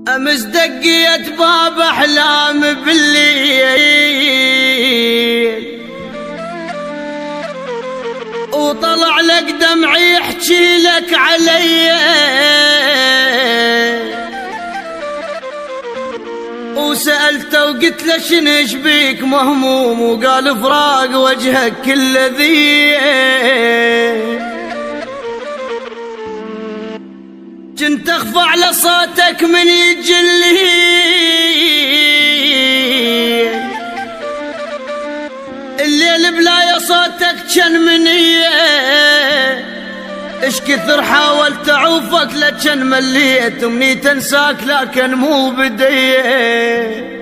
أمس دقيت باب أحلام بالليل وطلع لك دمعي يحكي لك علي، وسألته وقلت له شنش بيك مهموم، وقال فراق وجهك كل ذي. كنت اخفى على صوتك من يجلي، الليل بلايا صوتك كان منيه، اش كثر حاولت اعوفك لكن مليت، ومني تنساك لكن مو بديه.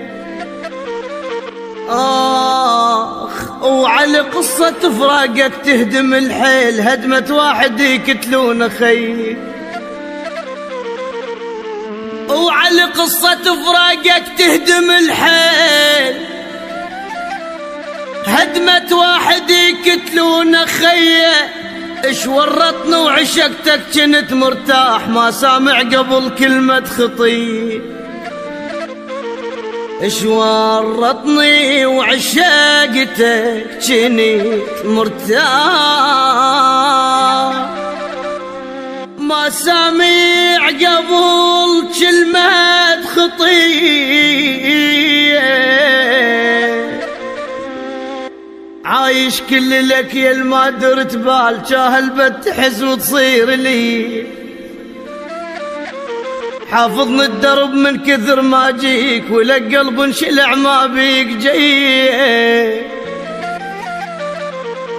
آخ وعلى قصة فراقك تهدم الحيل، هدمة واحد يقتلون خيل. وعلى قصة فراقك تهدم الحيل، هدمة واحد يقتلون خيه. اش ورطني وعشقتك كنت مرتاح، ما سامع قبل كلمة خطي. اش ورطني وعشقتك كنت مرتاح، ما سامع قبل كلمة خطية. عايش كل لك يا ما درت بال، جاهل بتحس وتصير لي. حافظني الدرب من كثر ما جيك، ولك قلب انشلع ما بيك جاي.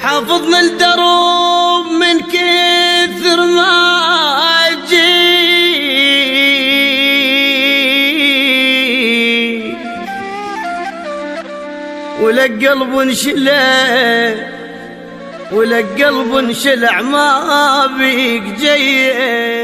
حافظني الدرب من كثر ما جيك، ولك قلب انشلع، ولك قلب انشلع ما بيك جاي.